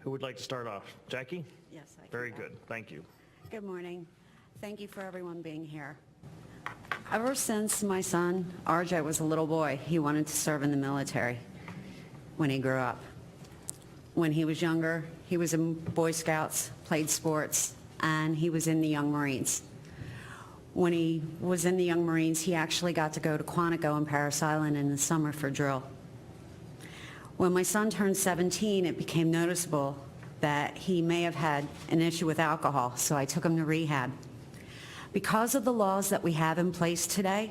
Who would like to start off? Jackie? Yes, I can. Very good, thank you. Good morning. Thank you for everyone being here. Ever since my son, RJ, was a little boy, he wanted to serve in the military when he grew up. When he was younger, he was in Boy Scouts, played sports, and he was in the Young Marines. When he was in the Young Marines, he actually got to go to Quantico and Parris Island in the summer for drill. When my son turned 17, it became noticeable that he may have had an issue with alcohol, so I took him to rehab. Because of the laws that we have in place today,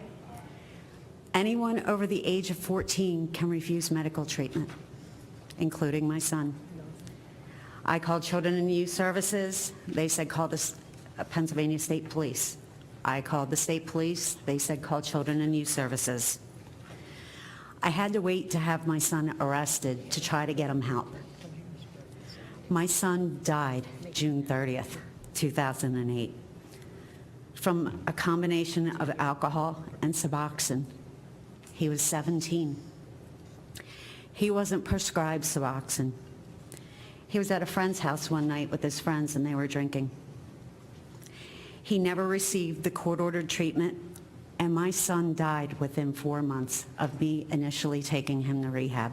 anyone over the age of 14 can refuse medical treatment, including my son. I called Children and Youth Services. They said call the Pennsylvania State Police. I called the state police. They said call Children and Youth Services. I had to wait to have my son arrested to try to get him help. My son died June 30th, 2008, from a combination of alcohol and Suboxone. He was 17. He wasn't prescribed Suboxone. He was at a friend's house one night with his friends and they were drinking. He never received the court-ordered treatment, and my son died within 4 months of me initially taking him to rehab.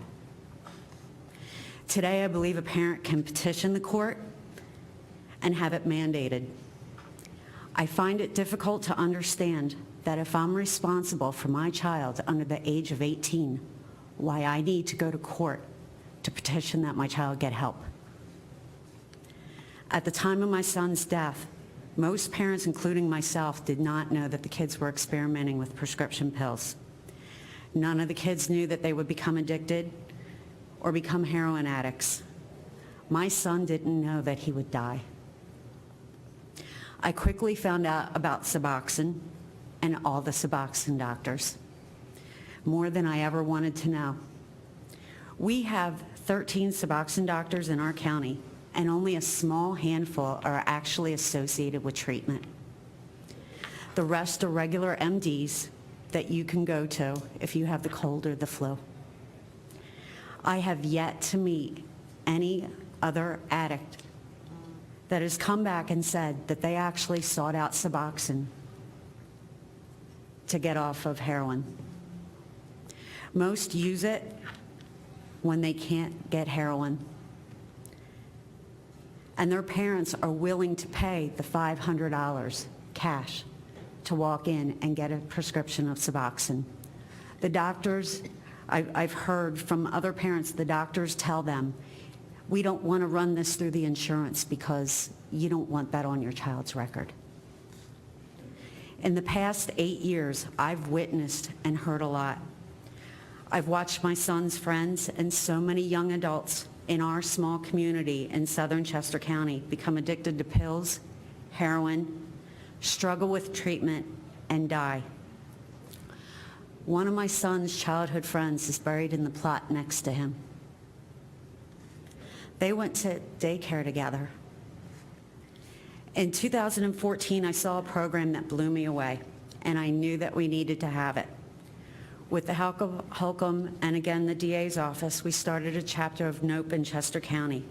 Today, I believe a parent can petition the court and have it mandated. I find it difficult to understand that if I'm responsible for my child under the age of 18, why I need to go to court to petition that my child get help. At the time of my son's death, most parents, including myself, did not know that the kids were experimenting with prescription pills. None of the kids knew that they would become addicted or become heroin addicts. My son didn't know that he would die. I quickly found out about Suboxone and all the Suboxone doctors, more than I ever wanted to know. We have 13 Suboxone doctors in our county, and only a small handful are actually associated with treatment. The rest are regular MDs that you can go to if you have the cold or the flu. I have yet to meet any other addict that has come back and said that they actually sought out Suboxone to get off of heroin. Most use it when they can't get heroin, and their parents are willing to pay the $500 cash to walk in and get a prescription of Suboxone. The doctors, I've heard from other parents, the doctors tell them, we don't want to run this through the insurance because you don't want that on your child's record. In the past 8 years, I've witnessed and heard a lot. I've watched my son's friends and so many young adults in our small community in southern Chester County become addicted to pills, heroin, struggle with treatment, and die. One of my son's childhood friends is buried in the plot next to him. They went to daycare together. In 2014, I saw a program that blew me away, and I knew that we needed to have it. With the help of Holcomb and again the DA's office, we started a chapter of NOPE in Chester County.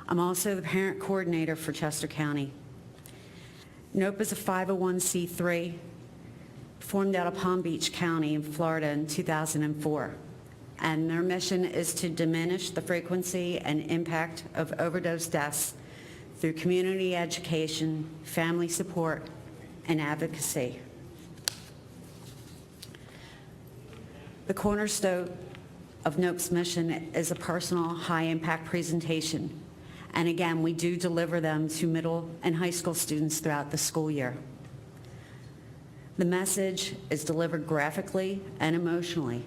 I'm also the parent coordinator for Chester County. NOPE is a 501c3 formed out of Palm Beach County in Florida in 2004. And their mission is to diminish the frequency and impact of overdose deaths through community education, family support, and advocacy. The cornerstone of NOPE's mission is a personal, high-impact presentation. And again, we do deliver them to middle and high school students throughout the school year. The message is delivered graphically and emotionally.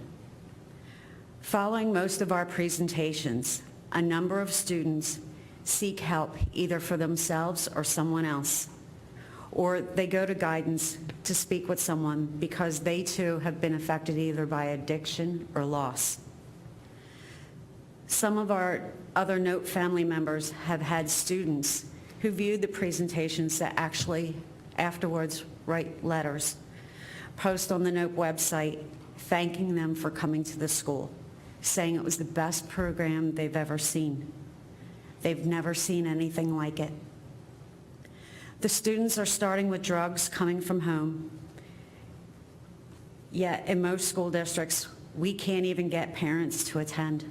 Following most of our presentations, a number of students seek help either for themselves or someone else, or they go to guidance to speak with someone because they too have been affected either by addiction or loss. Some of our other NOPE family members have had students who viewed the presentations that actually afterwards write letters, post on the NOPE website, thanking them for coming to the school, saying it was the best program they've ever seen. They've never seen anything like it. The students are starting with drugs coming from home. Yet in most school districts, we can't even get parents to attend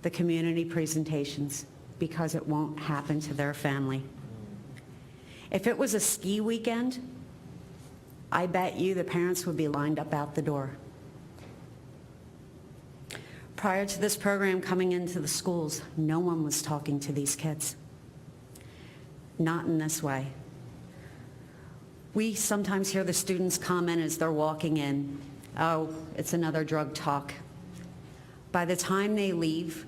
the community presentations because it won't happen to their family. If it was a ski weekend, I bet you the parents would be lined up out the door. Prior to this program coming into the schools, no one was talking to these kids. Not in this way. We sometimes hear the students comment as they're walking in, "Oh, it's another drug talk." By the time they leave,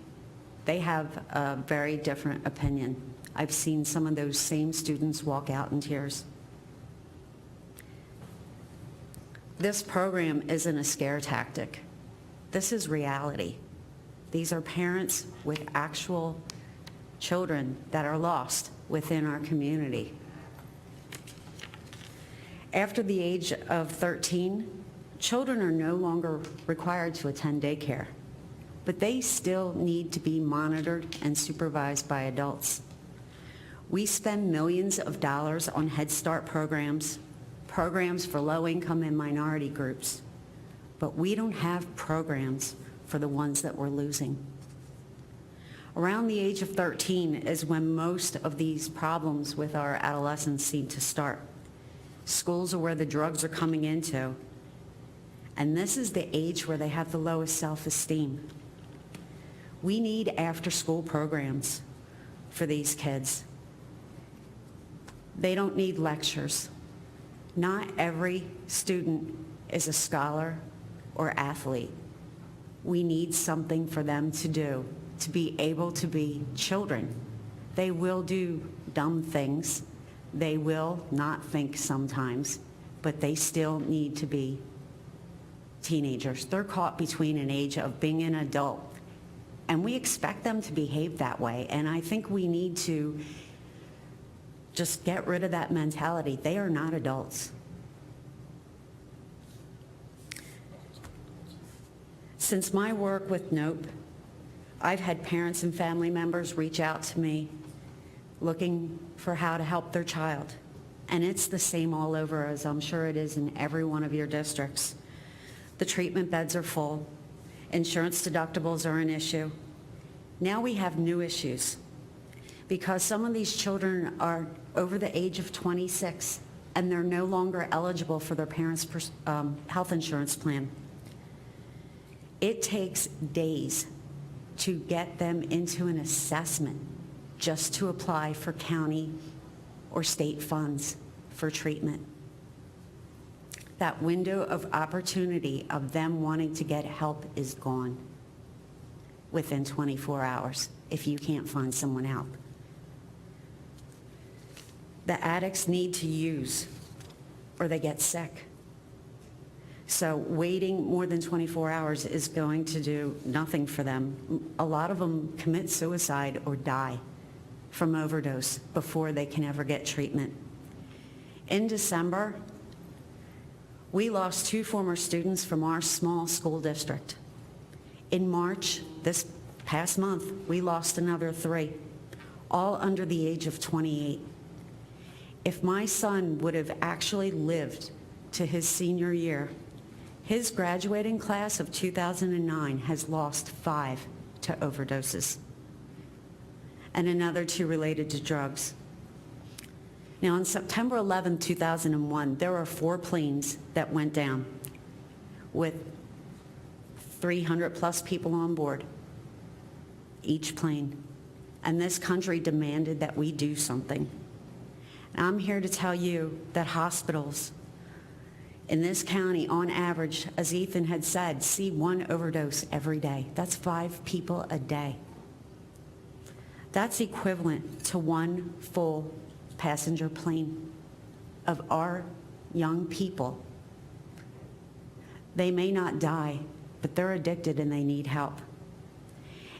they have a very different opinion. I've seen some of those same students walk out in tears. This program isn't a scare tactic. This is reality. These are parents with actual children that are lost within our community. After the age of 13, children are no longer required to attend daycare, but they still need to be monitored and supervised by adults. We spend millions of dollars on Head Start programs, programs for low-income and minority groups, but we don't have programs for the ones that we're losing. Around the age of 13 is when most of these problems with our adolescents seem to start. Schools are where the drugs are coming into, and this is the age where they have the lowest self-esteem. We need after-school programs for these kids. They don't need lectures. Not every student is a scholar or athlete. We need something for them to do, to be able to be children. They will do dumb things. They will not think sometimes, but they still need to be teenagers. They're caught between an age of being an adult, and we expect them to behave that way. And I think we need to just get rid of that mentality. They are not adults. Since my work with NOPE, I've had parents and family members reach out to me looking for how to help their child. And it's the same all over, as I'm sure it is in every one of your districts. The treatment beds are full. Insurance deductibles are an issue. Now we have new issues because some of these children are over the age of 26 and they're no longer eligible for their parents' health insurance plan. It takes days to get them into an assessment just to apply for county or state funds for treatment. That window of opportunity of them wanting to get help is gone within 24 hours if you can't find someone help. The addicts need to use or they get sick. So waiting more than 24 hours is going to do nothing for them. A lot of them commit suicide or die from overdose before they can ever get treatment. In December, we lost 2 former students from our small school district. In March, this past month, we lost another 3, all under the age of 28. If my son would have actually lived to his senior year, his graduating class of 2009 has lost 5 to overdoses and another 2 related to drugs. Now, on September 11, 2001, there were 4 planes that went down with 300 plus people on board, each plane. And this country demanded that we do something. And I'm here to tell you that hospitals in this county, on average, as Ethan had said, see 1 overdose every day. That's 5 people a day. That's equivalent to 1 full passenger plane of our young people. They may not die, but they're addicted and they need help.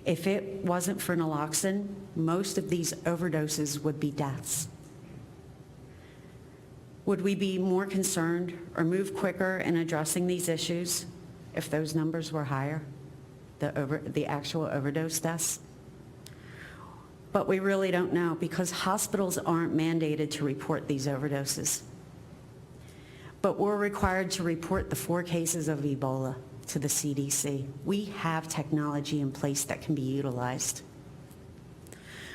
If it wasn't for naloxone, most of these overdoses would be deaths. Would we be more concerned or move quicker in addressing these issues if those numbers were higher, the actual overdose deaths? But we really don't know because hospitals aren't mandated to report these overdoses. But we're required to report the 4 cases of Ebola to the CDC. We have technology in place that can be utilized.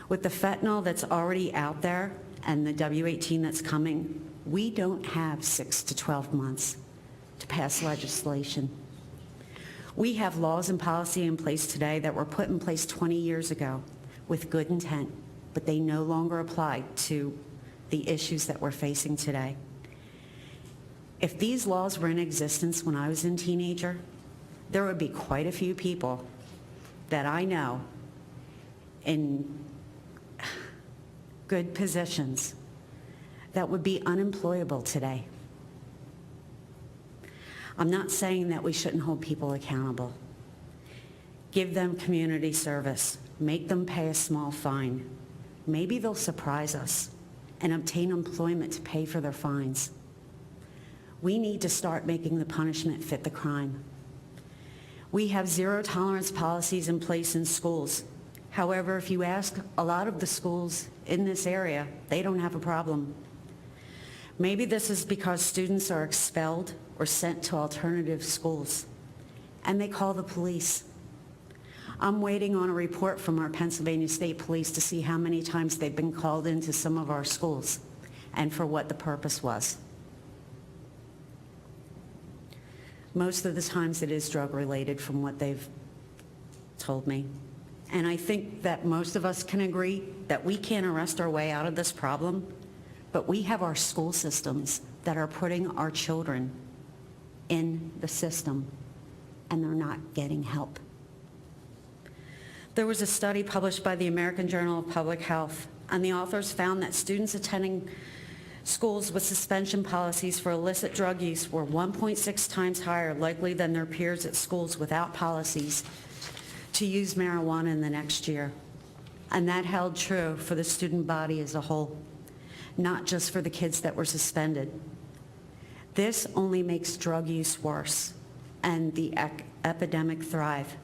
With the fentanyl that's already out there and the W18 that's coming, we don't have 6 to 12 months to pass legislation. We have laws and policy in place today that were put in place 20 years ago with good intent, but they no longer apply to the issues that we're facing today. If these laws were in existence when I was a teenager, there would be quite a few people that I know in good positions that would be unemployable today. I'm not saying that we shouldn't hold people accountable. Give them community service. Make them pay a small fine. Maybe they'll surprise us and obtain employment to pay for their fines. We need to start making the punishment fit the crime. We have zero tolerance policies in place in schools. However, if you ask a lot of the schools in this area, they don't have a problem. Maybe this is because students are expelled or sent to alternative schools, and they call the police. I'm waiting on a report from our Pennsylvania State Police to see how many times they've been called into some of our schools and for what the purpose was. Most of the times it is drug-related from what they've told me. And I think that most of us can agree that we can't arrest our way out of this problem, but we have our school systems that are putting our children in the system, and they're not getting help. There was a study published by the American Journal of Public Health, and the authors found that students attending schools with suspension policies for illicit drug use were 1.6 times higher likely than their peers at schools without policies to use marijuana in the next year. And that held true for the student body as a whole, not just for the kids that were suspended. This only makes drug use worse and the epidemic thrive.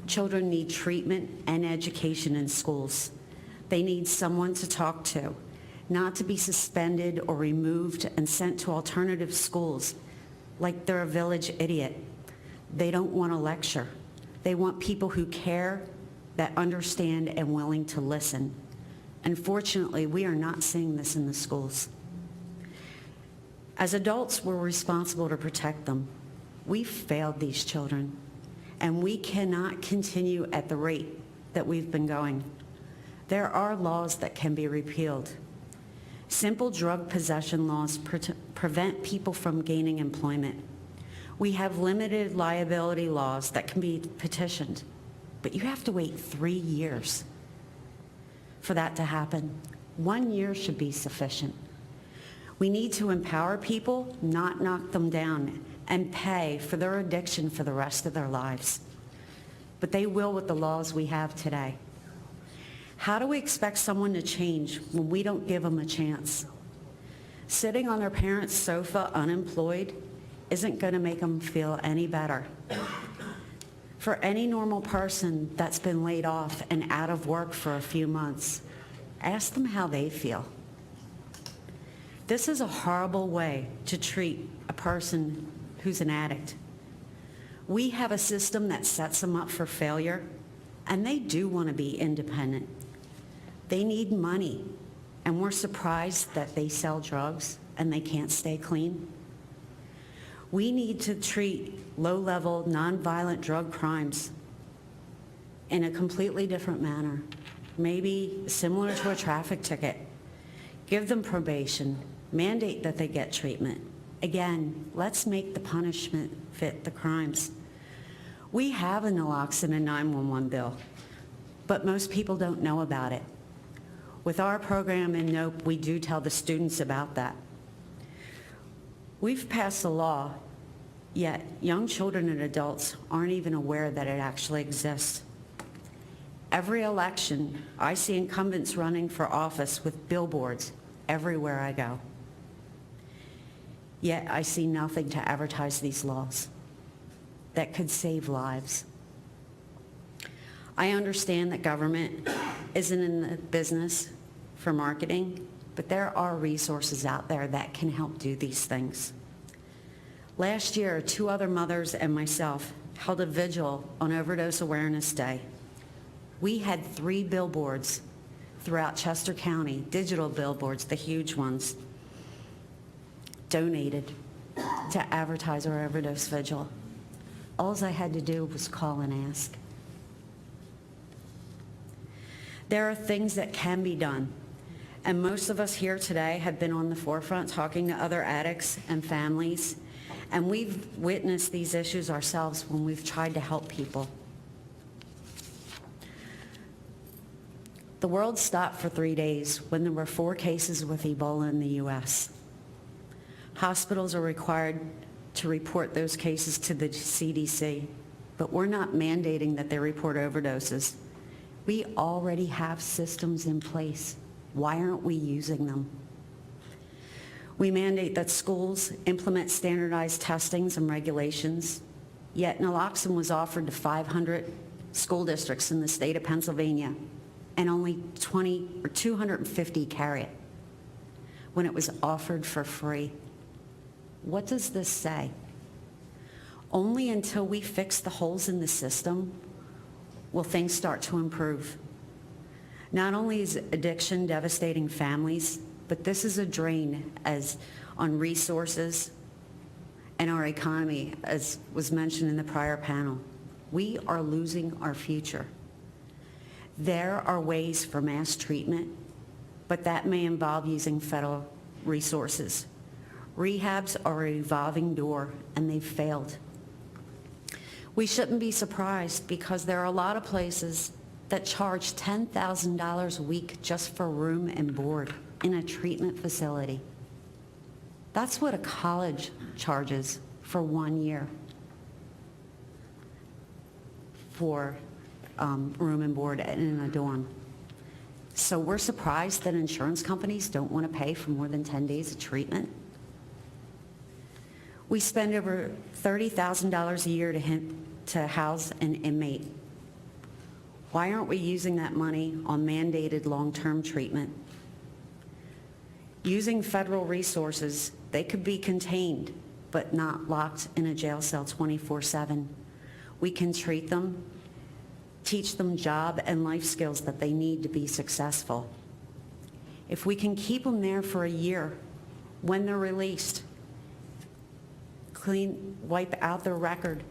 Children need treatment and education in schools. They need someone to talk to, not to be suspended or removed and sent to alternative schools like they're a village idiot. They don't want a lecture. They want people who care, that understand, and willing to listen. Unfortunately, we are not seeing this in the schools. As adults, we're responsible to protect them. We've failed these children, and we cannot continue at the rate that we've been going. There are laws that can be repealed. Simple drug possession laws prevent people from gaining employment. We have limited liability laws that can be petitioned, but you have to wait 3 years for that to happen. 1 year should be sufficient. We need to empower people, not knock them down, and pay for their addiction for the rest of their lives. But they will with the laws we have today. How do we expect someone to change when we don't give them a chance? Sitting on their parents' sofa unemployed isn't going to make them feel any better. For any normal person that's been laid off and out of work for a few months, ask them how they feel. This is a horrible way to treat a person who's an addict. We have a system that sets them up for failure, and they do want to be independent. They need money, and we're surprised that they sell drugs and they can't stay clean. We need to treat low-level, nonviolent drug crimes in a completely different manner, maybe similar to a traffic ticket. Give them probation, mandate that they get treatment. Again, let's make the punishment fit the crimes. We have a naloxone and 911 bill, but most people don't know about it. With our program in NOPE, we do tell the students about that. We've passed a law, yet young children and adults aren't even aware that it actually exists. Every election, I see incumbents running for office with billboards everywhere I go. Yet I see nothing to advertise these laws that could save lives. I understand that government isn't in the business for marketing, but there are resources out there that can help do these things. Last year, 2 other mothers and myself held a vigil on Overdose Awareness Day. We had 3 billboards throughout Chester County, digital billboards, the huge ones, donated to advertise our overdose vigil. All I had to do was call and ask. There are things that can be done, and most of us here today have been on the forefront talking to other addicts and families, and we've witnessed these issues ourselves when we've tried to help people. The world stopped for 3 days when there were 4 cases with Ebola in the U.S. Hospitals are required to report those cases to the CDC, but we're not mandating that they report overdoses. We already have systems in place. Why aren't we using them? We mandate that schools implement standardized testings and regulations, yet naloxone was offered to 500 school districts in the state of Pennsylvania, and only 20 or 250 carry it when it was offered for free. What does this say? Only until we fix the holes in the system will things start to improve. Not only is addiction devastating families, but this is a drain on resources and our economy, as was mentioned in the prior panel. We are losing our future. There are ways for mass treatment, but that may involve using federal resources. Rehabs are a revolving door, and they've failed. We shouldn't be surprised because there are a lot of places that charge $10,000 a week just for room and board in a treatment facility. That's what a college charges for 1 year for room and board in a dorm. So we're surprised that insurance companies don't want to pay for more than 10 days of treatment. We spend over $30,000 a year to house an inmate. Why aren't we using that money on mandated long-term treatment? Using federal resources, they could be contained, but not locked in a jail cell 24/7. We can treat them, teach them job and life skills that they need to be successful. If we can keep them there for a year, when they're released, wipe out their record,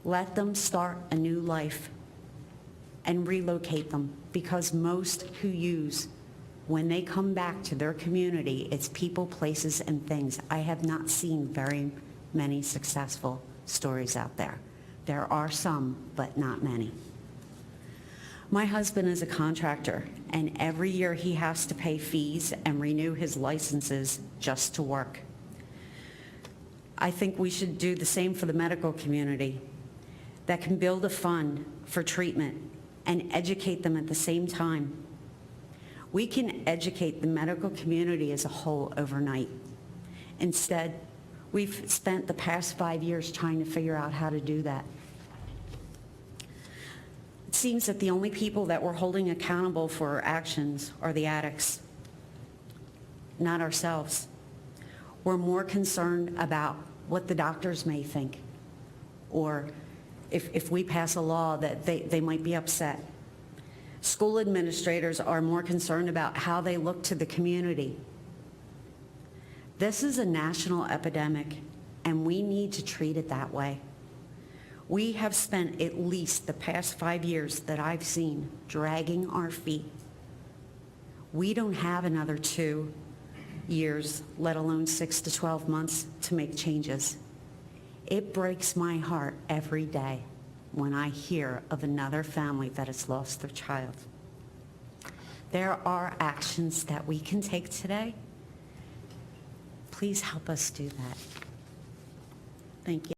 let them start a new life, and relocate them, because most who use, when they come back to their community, it's people, places, and things. I have not seen very many successful stories out there. There are some, but not many. My husband is a contractor, and every year he has to pay fees and renew his licenses just to work. I think we should do the same for the medical community, that can build a fund for treatment and educate them at the same time. We can educate the medical community as a whole overnight. Instead, we've spent the past 5 years trying to figure out how to do that. It seems that the only people that we're holding accountable for our actions are the addicts, not ourselves. We're more concerned about what the doctors may think, or if we pass a law that they might be upset. School administrators are more concerned about how they look to the community. This is a national epidemic, and we need to treat it that way. We have spent at least the past 5 years that I've seen dragging our feet. We don't have another 2 years, let alone 6 to 12 months, to make changes. It breaks my heart every day when I hear of another family that has lost their child. There are actions that we can take today. Please help us do that. Thank you.